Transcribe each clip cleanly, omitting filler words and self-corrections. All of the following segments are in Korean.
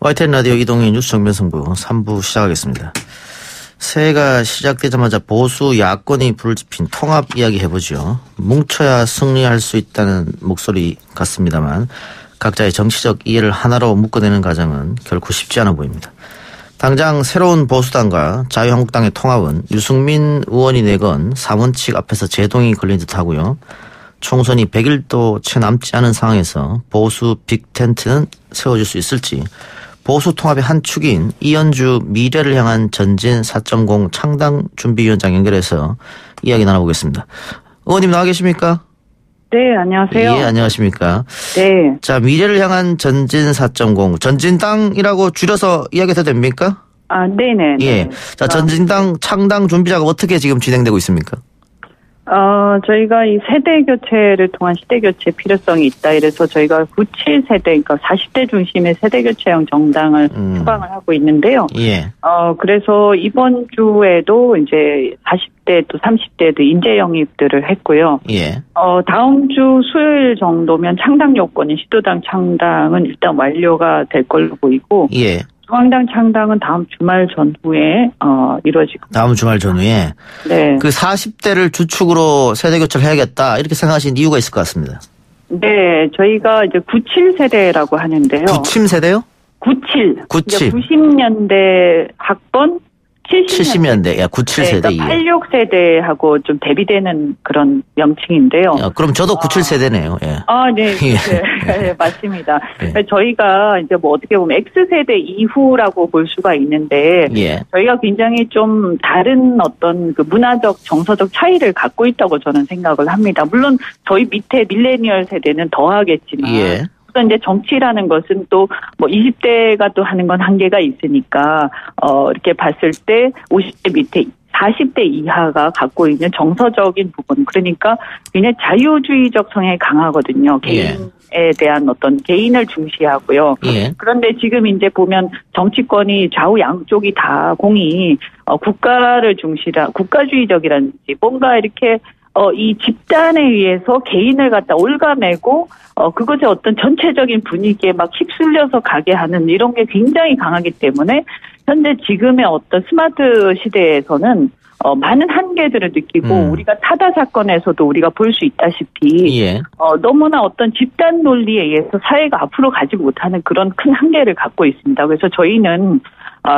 YTN 라디오 이동희 뉴스 정면승부 3부 시작하겠습니다. 새해가 시작되자마자 보수 야권이 불을 지핀 통합 이야기 해보죠. 뭉쳐야 승리할 수 있다는 목소리 같습니다만 각자의 정치적 이해를 하나로 묶어내는 과정은 결코 쉽지 않아 보입니다. 당장 새로운 보수당과 자유한국당의 통합은 유승민 의원이 내건 3원칙 앞에서 제동이 걸린 듯하고요. 총선이 100일도 채 남지 않은 상황에서 보수 빅텐트는 세워질 수 있을지, 보수 통합의 한 축인 이현주 미래를 향한 전진 4.0 창당준비위원장 연결해서 이야기 나눠보겠습니다. 의원님 나와 계십니까? 네, 안녕하세요. 예, 안녕하십니까? 네. 자, 미래를 향한 전진 4.0 전진당이라고 줄여서 이야기해도 됩니까? 아, 네네. 예. 자, 전진당 창당 준비 작업 어떻게 지금 진행되고 있습니까? 저희가 이 세대 교체를 통한 시대 교체 필요성이 있다. 이래서 저희가 97세대, 그러니까 40대 중심의 세대 교체형 정당을 추방을 하고 있는데요. 예. 그래서 이번 주에도 이제 40대 또 30대도 인재 영입들을 했고요. 예. 다음 주 수요일 정도면 창당 요건인 시도당 창당은 일단 완료가 될 걸로 보이고. 예. 중앙당 창당은 다음 주말 전후에 이루어지고. 다음 주말 전후에. 네. 그 40대를 주축으로 세대 교체를 해야겠다 이렇게 생각하신 이유가 있을 것 같습니다. 네, 저희가 이제 97세대라고 하는데요. 97 세대요? 97. 97. 90년대 학번 70년대. 야, 97세대. 네, 그러니까 86세대하고 좀 대비되는 그런 명칭인데요. 그럼 저도 97세대네요. 예. 네. 예. 네, 맞습니다. 예. 저희가 이제 뭐 어떻게 보면 X세대 이후라고 볼 수가 있는데, 예. 저희가 굉장히 좀 다른 어떤 그 문화적, 정서적 차이를 갖고 있다고 저는 생각을 합니다. 물론 저희 밑에 밀레니얼 세대는 더 하겠지만, 예. 이제 정치라는 것은 또 뭐 20대가 또 하는 건 한계가 있으니까 이렇게 봤을 때 50대 밑에 40대 이하가 갖고 있는 정서적인 부분, 그러니까 굉장히 자유주의적 성향이 강하거든요. 개인에 대한 어떤 개인을 중시하고요. 예. 그런데 지금 이제 보면 정치권이 좌우 양쪽이 다 공이 국가를 국가주의적이라든지 뭔가 이렇게 이 집단에 의해서 개인을 갖다 올가매고, 그것의 어떤 전체적인 분위기에 막 휩쓸려서 가게 하는 이런 게 굉장히 강하기 때문에, 현재 지금의 어떤 스마트 시대에서는, 많은 한계들을 느끼고, 우리가 타다 사건에서도 우리가 볼 수 있다시피, 예. 너무나 어떤 집단 논리에 의해서 사회가 앞으로 가지 못하는 그런 큰 한계를 갖고 있습니다. 그래서 저희는,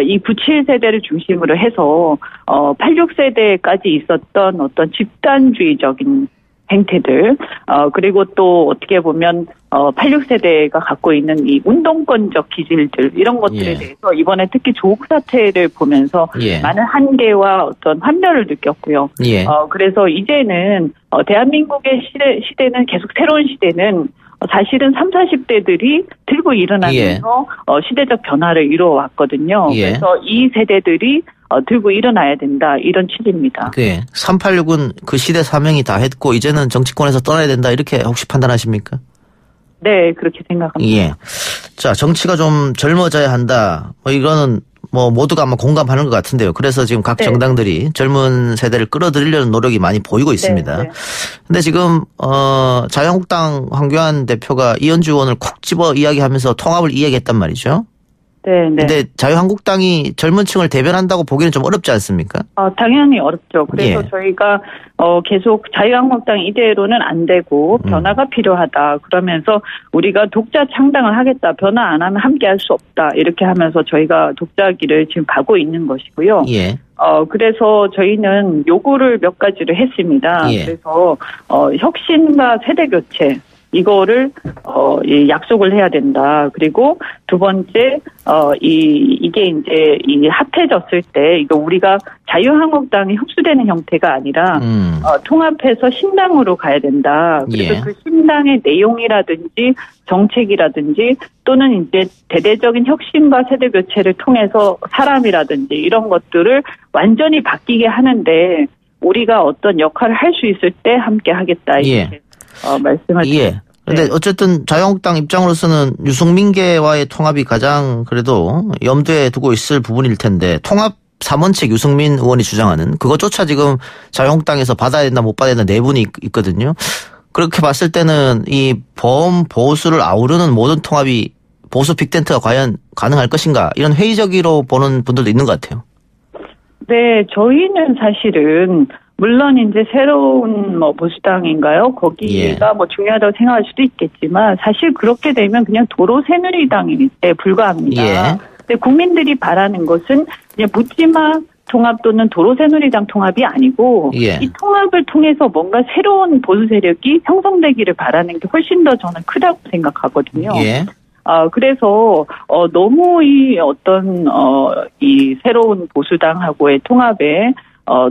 이 97세대를 중심으로 해서 86세대까지 있었던 어떤 집단주의적인 행태들, 그리고 또 어떻게 보면 86세대가 갖고 있는 이 운동권적 기질들, 이런 것들에 예. 대해서 이번에 특히 조국 사태를 보면서 예. 많은 한계와 어떤 환멸을 느꼈고요. 예. 그래서 이제는 대한민국의 시대는 계속 새로운 시대는 사실은 30, 40대들이 들고 일어나면서 시대적 변화를 이루어왔거든요. 예. 그래서 이 세대들이 들고 일어나야 된다, 이런 취지입니다. 네. 386은 그 시대 사명이 다 했고 이제는 정치권에서 떠나야 된다 이렇게 혹시 판단하십니까? 네, 그렇게 생각합니다. 예. 자, 정치가 좀 젊어져야 한다. 이거는 모두가 아마 공감하는 것 같은데요. 그래서 지금 각 정당들이 젊은 세대를 끌어들이려는 노력이 많이 보이고 있습니다. 네. 근데 지금 자유한국당 황교안 대표가 이현주 의원을 콕 집어 이야기하면서 통합을 이야기했단 말이죠. 네. 근데 자유한국당이 젊은 층을 대변한다고 보기는 좀 어렵지 않습니까? 당연히 어렵죠. 그래서 예. 저희가 계속 자유한국당 이대로는 안 되고 변화가 필요하다. 그러면서 우리가 독자 창당을 하겠다. 변화 안 하면 함께 할 수 없다. 이렇게 하면서 저희가 독자기를 지금 가고 있는 것이고요. 예. 그래서 저희는 요구를 몇 가지를 했습니다. 예. 그래서 혁신과 세대 교체, 이거를 약속을 해야 된다. 그리고 두 번째 이게 이제 이 합해졌을 때 이거 우리가 자유한국당이 흡수되는 형태가 아니라 통합해서 신당으로 가야 된다. 그래서 예. 그 신당의 내용이라든지 정책이라든지 또는 이제 대대적인 혁신과 세대 교체를 통해서 사람이라든지 이런 것들을 완전히 바뀌게 하는데 우리가 어떤 역할을 할 수 있을 때 함께 하겠다. 이렇게. 예. 말씀을 예. 근데 어쨌든 자유한국당 입장으로서는 유승민계와의 통합이 가장 그래도 염두에 두고 있을 부분일 텐데 통합 3원칙 유승민 의원이 주장하는 그것조차 지금 자유한국당에서 받아야 된다 못 받아야 된다 내분이 있거든요. 그렇게 봤을 때는 이 범보수를 아우르는 모든 통합이 보수 빅텐트가 과연 가능할 것인가 이런 회의적으로 보는 분들도 있는 것 같아요. 네, 저희는 사실은 물론 이제 새로운 뭐 보수당인가요? 거기가 뭐 중요하다고 생각할 수도 있겠지만 사실 그렇게 되면 그냥 도로 새누리당에 불과합니다. 근데 국민들이 바라는 것은 그냥 묻지마 통합 또는 도로 새누리당 통합이 아니고 이 통합을 통해서 뭔가 새로운 보수 세력이 형성되기를 바라는 게 훨씬 더 저는 크다고 생각하거든요. 그래서 너무 이 어떤 이 새로운 보수당하고의 통합에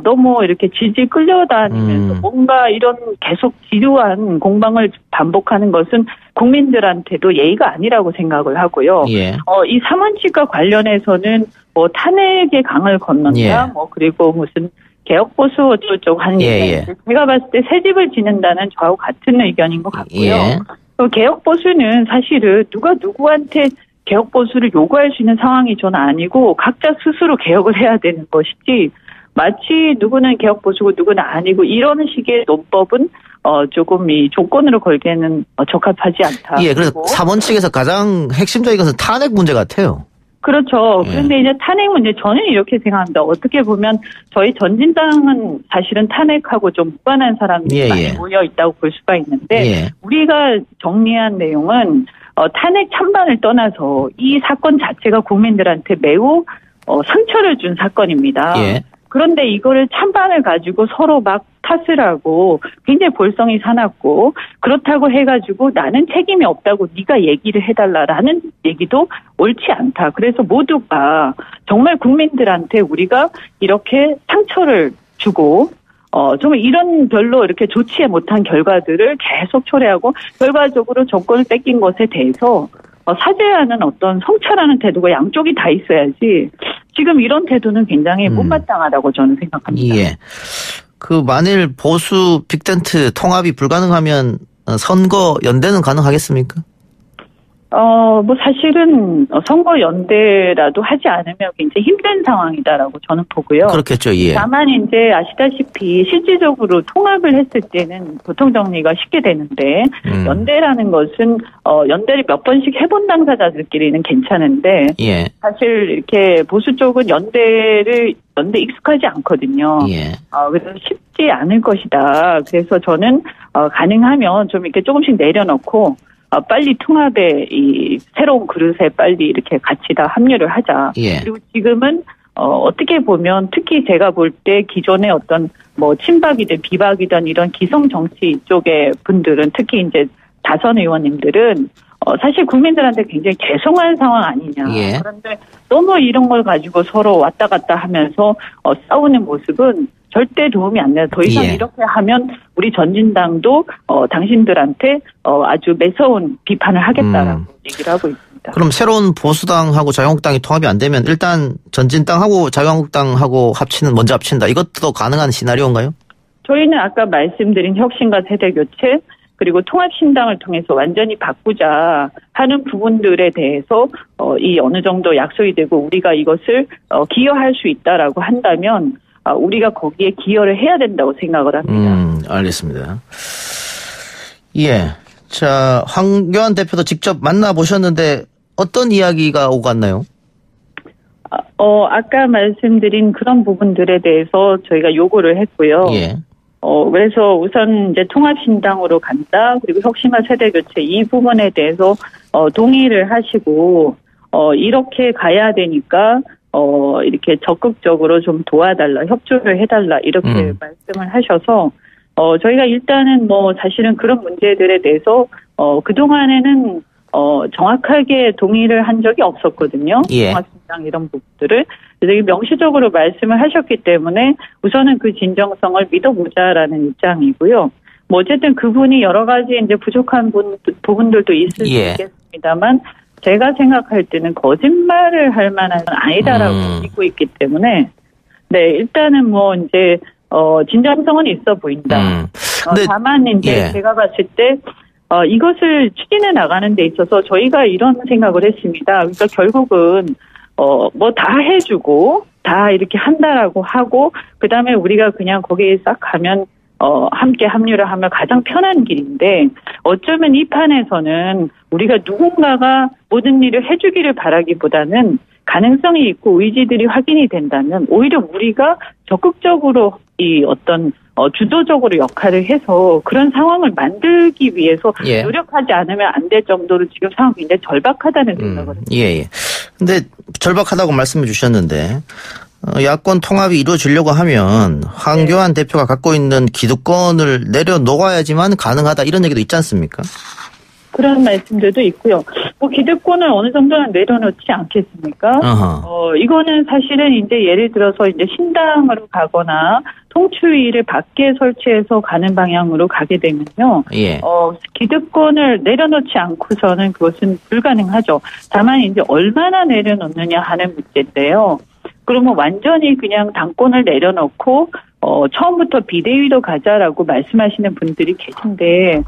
너무 이렇게 질질 끌려다니면서 뭔가 이런 계속 지루한 공방을 반복하는 것은 국민들한테도 예의가 아니라고 생각을 하고요. 이 3원칙과 관련해서는 뭐 탄핵의 강을 건넌다, 뭐 그리고 무슨 개혁 보수 어쩌고저쩌고 하는 얘기가 제가 봤을 때 새 집을 짓는다는 저하고 같은 의견인 것 같고요. 개혁 보수는 사실은 누가 누구한테 개혁 보수를 요구할 수 있는 상황이 저는 아니고 각자 스스로 개혁을 해야 되는 것이지 마치 누구는 개혁 보수고 누구는 아니고 이런 식의 논법은 조금 이 조건으로 걸기에는 적합하지 않다. 그래서 3원 측에서 가장 핵심적인 것은 탄핵 문제 같아요. 그렇죠. 그런데 이제 탄핵 문제 저는 이렇게 생각합니다. 어떻게 보면 저희 전진당은 사실은 탄핵하고 좀 무관한 사람들이 많이 모여 있다고 볼 수가 있는데 우리가 정리한 내용은 탄핵 찬반을 떠나서 이 사건 자체가 국민들한테 매우 상처를 준 사건입니다. 그런데 이거를 찬반을 가지고 서로 막 탓을 하고 굉장히 볼성이 사납고 그렇다고 해가지고 나는 책임이 없다고 네가 얘기를 해달라라는 얘기도 옳지 않다. 그래서 모두가 정말 국민들한테 우리가 이렇게 상처를 주고 좀 이런 별로 이렇게 좋지 못한 결과들을 계속 초래하고 결과적으로 정권을 뺏긴 것에 대해서 사죄하는 어떤 성찰하는 태도가 양쪽이 다 있어야지 지금 이런 태도는 굉장히 못마땅하다고 저는 생각합니다. 만일 보수 빅텐트 통합이 불가능하면 선거 연대는 가능하겠습니까? 뭐 사실은 선거 연대라도 하지 않으면 굉장히 힘든 상황이다라고 저는 보고요. 그렇겠죠. 다만 이제 아시다시피 실질적으로 통합을 했을 때는 교통 정리가 쉽게 되는데 연대라는 것은 연대를 몇 번씩 해본 당사자들끼리는 괜찮은데 사실 이렇게 보수 쪽은 연대 익숙하지 않거든요. 그래서 쉽지 않을 것이다. 그래서 저는 가능하면 좀 이렇게 조금씩 내려놓고 빨리 통합의 이 새로운 그릇에 빨리 이렇게 같이 다 합류를 하자. 그리고 지금은 어떻게 보면 특히 제가 볼 때 기존의 어떤 뭐 친박이든 비박이든 이런 기성 정치 쪽의 분들은 특히 이제 다선 의원님들은 사실 국민들한테 굉장히 죄송한 상황 아니냐. 그런데 너무 이런 걸 가지고 서로 왔다 갔다 하면서 싸우는 모습은 절대 도움이 안 돼요. 더 이상 이렇게 하면 우리 전진당도 당신들한테 아주 매서운 비판을 하겠다라고 얘기를 하고 있습니다. 그럼 새로운 보수당하고 자유한국당이 통합이 안 되면 일단 전진당하고 자유한국당하고 먼저 합친다. 이것도 가능한 시나리오인가요? 저희는 아까 말씀드린 혁신과 세대교체 그리고 통합신당을 통해서 완전히 바꾸자 하는 부분들에 대해서 이 어느 정도 약속이 되고 우리가 이것을 기여할 수 있다라고 한다면 우리가 거기에 기여를 해야 된다고 생각을 합니다. 알겠습니다. 자, 황교안 대표도 직접 만나보셨는데 어떤 이야기가 오갔나요? 아까 말씀드린 그런 부분들에 대해서 저희가 요구를 했고요. 그래서 우선 이제 통합신당으로 간다. 그리고 혁신과 세대교체 이 부분에 대해서 동의를 하시고 이렇게 가야 되니까 이렇게 적극적으로 좀 도와달라, 협조를 해달라 이렇게 말씀을 하셔서 저희가 일단은 뭐 사실은 그런 문제들에 대해서 그동안에는 정확하게 동의를 한 적이 없었거든요. 통합신당 이런 부분들을. 그래서 명시적으로 말씀을 하셨기 때문에 우선은 그 진정성을 믿어보자라는 입장이고요. 뭐 어쨌든 그분이 여러 가지 이제 부족한 부분들도 있을 수 있겠습니다만 제가 생각할 때는 거짓말을 할 만한 건 아니다라고 믿고 있기 때문에 일단은 뭐 이제 진정성은 있어 보인다. 다만 이제 제가 봤을 때 이것을 추진해 나가는 데 있어서 저희가 이런 생각을 했습니다. 그러니까 결국은 뭐 다 해주고 다 이렇게 한다라고 하고 그다음에 우리가 그냥 거기에 싹 가면 함께 합류를 하면 가장 편한 길인데 어쩌면 이 판에서는 우리가 누군가가 모든 일을 해주기를 바라기보다는 가능성이 있고 의지들이 확인이 된다면 오히려 우리가 적극적으로 이 어떤 주도적으로 역할을 해서 그런 상황을 만들기 위해서 예. 노력하지 않으면 안 될 정도로 지금 상황이 굉장히 절박하다는 생각을 합니다. 예. 근데 절박하다고 말씀해 주셨는데 야권 통합이 이루어지려고 하면 황교안 대표가 갖고 있는 기득권을 내려놓아야지만 가능하다 이런 얘기도 있지 않습니까? 그런 말씀들도 있고요. 뭐 기득권을 어느 정도는 내려놓지 않겠습니까? 이거는 사실은 이제 예를 들어서 이제 신당으로 가거나 통추위를 밖에 설치해서 가는 방향으로 가게 되면요. 예. 기득권을 내려놓지 않고서는 그것은 불가능하죠. 다만 이제 얼마나 내려놓느냐 하는 문제인데요. 그러면 완전히 그냥 당권을 내려놓고 처음부터 비대위로 가자라고 말씀하시는 분들이 계신데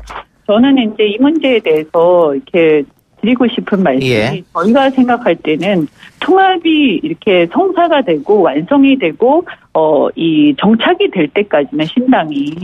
저는 이제 이 문제에 대해서 이렇게 드리고 싶은 말씀이 예. 저희가 생각할 때는 통합이 이렇게 성사가 되고 완성이 되고 이 정착이 될 때까지는 신당이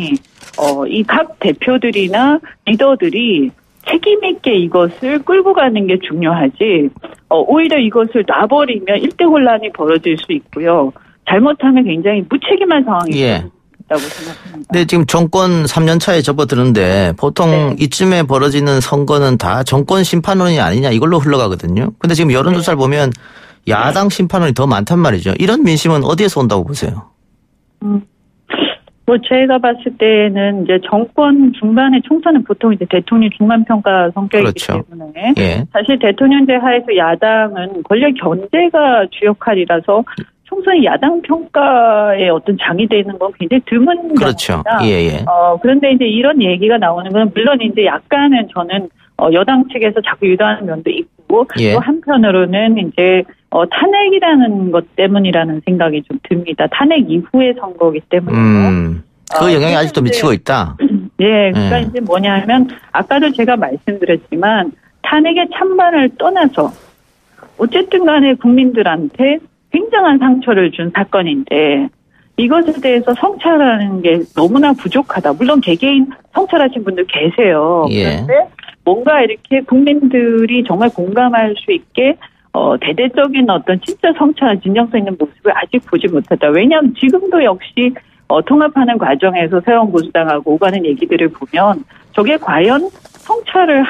이 각 대표들이나 리더들이 책임 있게 이것을 끌고 가는 게 중요하지 오히려 이것을 놔버리면 일대 혼란이 벌어질 수 있고요. 잘못하면 굉장히 무책임한 상황이 있다고 생각합니다. 네, 지금 정권 3년 차에 접어드는데 보통 이쯤에 벌어지는 선거는 다 정권 심판론이 아니냐 이걸로 흘러가거든요. 근데 지금 여론조사를 보면 야당 심판론이 더 많단 말이죠. 이런 민심은 어디에서 온다고 보세요? 뭐 제가 봤을 때는 이제 정권 중반의 총선은 보통 이제 대통령 중간 평가 성격이기 때문에 사실 대통령제 하에서 야당은 권력 견제가 주 역할이라서 총선이 야당 평가의 어떤 장이 되는 건 굉장히 드문 그렇죠. 경우입니다. 그런데 이제 이런 얘기가 나오는 건 물론 이제 약간은 저는 여당 측에서 자꾸 유도하는 면도 있고 또 한편으로는 이제 탄핵이라는 것 때문이라는 생각이 좀 듭니다. 탄핵 이후의 선거이기 때문에. 그 영향이 아직도 미치고 있다. 네, 그러니까 이제 뭐냐면 아까도 제가 말씀드렸지만 탄핵의 찬반을 떠나서 어쨌든 간에 국민들한테 굉장한 상처를 준 사건인데 이것에 대해서 성찰하는 게 너무나 부족하다. 물론 개개인 성찰하신 분들 계세요. 그런데 뭔가 이렇게 국민들이 정말 공감할 수 있게 대대적인 어떤 진짜 성찰, 진정성 있는 모습을 아직 보지 못했다. 왜냐하면 지금도 역시 통합하는 과정에서 새언보수당하고 오가는 얘기들을 보면 저게 과연 성찰을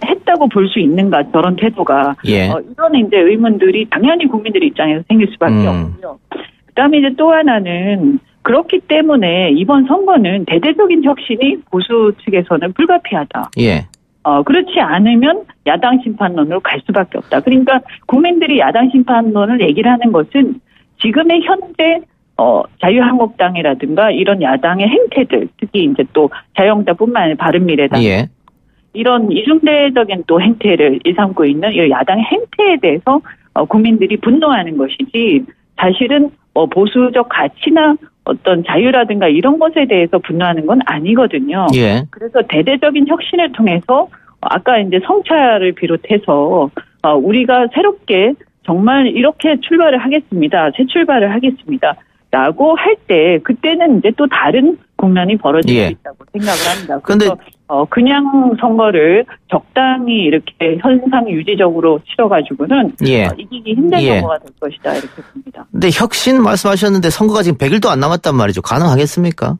했다고 볼 수 있는가 저런 태도가 이런 이제 의문들이 당연히 국민들 입장에서 생길 수밖에 없고요. 그다음에 이제 또 하나는 그렇기 때문에 이번 선거는 대대적인 혁신이 보수 측에서는 불가피하다. 그렇지 않으면 야당 심판론으로 갈 수밖에 없다. 그러니까 국민들이 야당 심판론을 얘기를 하는 것은 지금의 현재 자유한국당이라든가 이런 야당의 행태들, 특히 이제 또 자유한국당뿐만 아니라 바른미래당 이런 이중대적인 또 행태를 일삼고 있는 이 야당의 행태에 대해서 국민들이 분노하는 것이지 사실은 보수적 가치나 어떤 자유라든가 이런 것에 대해서 분노하는 건 아니거든요. 그래서 대대적인 혁신을 통해서 아까 이제 성찰을 비롯해서 우리가 새롭게 정말 이렇게 출발을 하겠습니다. 새 출발을 하겠습니다. 라고 할 때 그때는 이제 또 다른 국면이 벌어질 수 있다고 생각을 합니다. 그래서 그냥 선거를 적당히 이렇게 현상 유지적으로 치러가지고는 이기기 힘든 선거가 될 것이다 이렇게 봅니다. 근데 혁신 말씀하셨는데 선거가 지금 100일도 안 남았단 말이죠. 가능하겠습니까?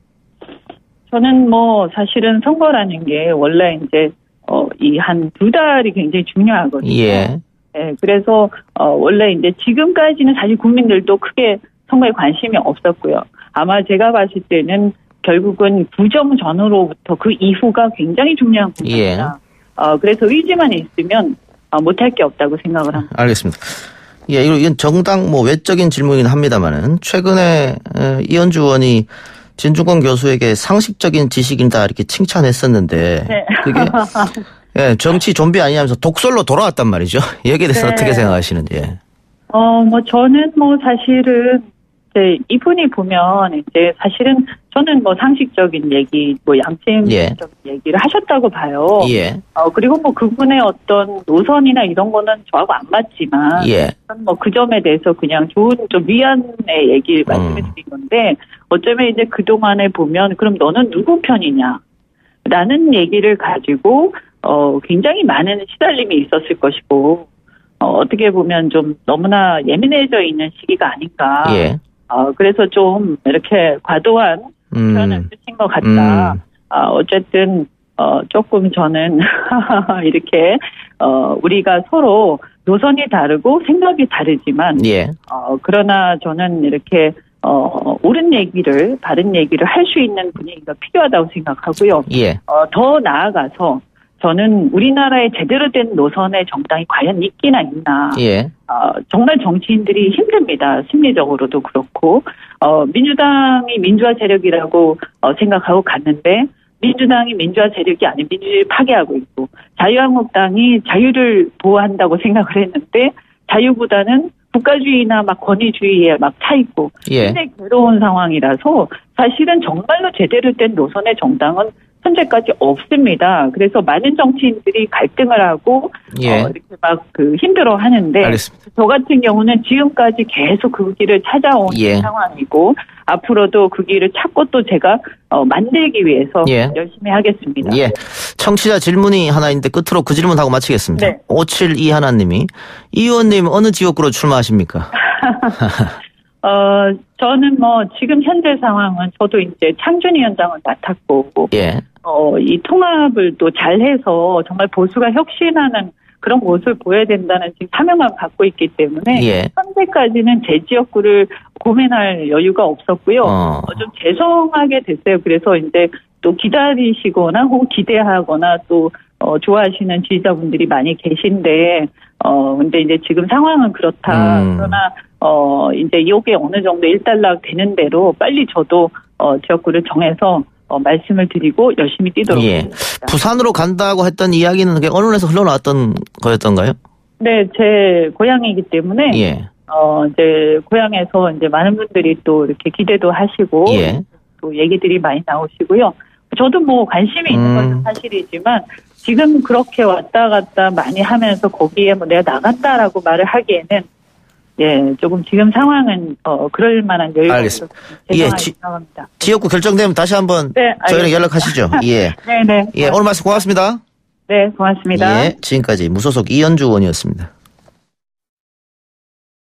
저는 뭐 사실은 선거라는 게 원래 이제 이 한 2달이 굉장히 중요하거든요. 그래서 원래 이제 지금까지는 사실 국민들도 크게 선거에 관심이 없었고요. 아마 제가 봤을 때는 결국은 부정 전후로부터 그 이후가 굉장히 중요한 부분입니다. 그래서 의지만 있으면 못할 게 없다고 생각을 합니다. 알겠습니다. 이건 정당 외적인 질문이긴 합니다만은 최근에 이현주 의원이 진중권 교수에게 상식적인 지식이다 이렇게 칭찬했었는데 그게 정치 좀비 아니냐면서 독설로 돌아왔단 말이죠. 여기에 대해서 어떻게 생각하시는지. 저는 사실은 이분이 보면 이제 사실은 저는 상식적인 얘기, 양심적인 얘기를 하셨다고 봐요. 그리고 그분의 어떤 노선이나 이런 거는 저하고 안 맞지만 그 점에 대해서 그냥 좋은 좀 위안의 얘기를 말씀해 드린 건데 어쩌면 이제 그동안에 보면 그럼 너는 누구 편이냐? 라는 얘기를 가지고 굉장히 많은 시달림이 있었을 것이고 어떻게 보면 좀 너무나 예민해져 있는 시기가 아닌가. 예. 그래서 좀 이렇게 과도한 표현을 쓰신 것 같다. 어쨌든 조금 저는 이렇게 우리가 서로 노선이 다르고 생각이 다르지만 예. 그러나 저는 이렇게 옳은 얘기를 바른 얘기를 할 수 있는 분위기가 필요하다고 생각하고요. 예. 더 나아가서 저는 우리나라에 제대로 된 노선의 정당이 과연 있기나 있나. 예. 정말 정치인들이 힘듭니다. 심리적으로도 그렇고 민주당이 민주화 세력이라고 생각하고 갔는데 민주당이 민주화 세력이 아닌 민주주의를 파괴하고 있고 자유한국당이 자유를 보호한다고 생각을 했는데 자유보다는 국가주의나 막 권위주의에 막 차 있고 예. 굉장히 괴로운 상황이라서 사실은 정말로 제대로 된 노선의 정당은 현재까지 없습니다. 그래서 많은 정치인들이 갈등을 하고 예. 이렇게 막 힘들어 하는데 알겠습니다. 저 같은 경우는 지금까지 계속 그 길을 찾아온 예. 상황이고 앞으로도 그 길을 찾고 또 제가 만들기 위해서 예. 열심히 하겠습니다. 예. 청취자 질문이 하나 있는데 끝으로 그 질문하고 마치겠습니다. 네. 572 하나님이 이 의원님 어느 지역구로 출마하십니까? 저는 지금 현재 상황은 저도 이제 창준 위원장을 맡았고, 예. 이 통합을 또 잘해서 정말 보수가 혁신하는 그런 모습을 보여야 된다는 지금 사명을 갖고 있기 때문에 예. 현재까지는 제 지역구를 고민할 여유가 없었고요. 좀 죄송하게 됐어요. 그래서 이제 또 기다리시거나 혹은 기대하거나 또 좋아하시는 지지자분들이 많이 계신데 근데 이제 지금 상황은 그렇다. 그러나 이제 이게 어느 정도 일단락 되는 대로 빨리 저도 지역구를 정해서 말씀을 드리고 열심히 뛰도록 예. 하겠습니다. 부산으로 간다고 했던 이야기는 그게 언론에서 흘러나왔던 거였던가요? 네, 제 고향이기 때문에 예. 이제 고향에서 이제 많은 분들이 또 이렇게 기대도 하시고 예. 또 얘기들이 많이 나오시고요. 저도 관심이 있는 것은 사실이지만 지금 그렇게 왔다 갔다 많이 하면서 거기에 내가 나간다라고 말을 하기에는 예, 조금 지금 상황은 그럴 만한 여유가 알겠습니다. 죄송하게 예, 생각합니다. 지역구 결정되면 다시 한번 네, 저희랑 연락하시죠. 예. 네네. 예, 오늘 말씀 고맙습니다. 네, 고맙습니다. 예, 지금까지 무소속 이현주 의원이었습니다.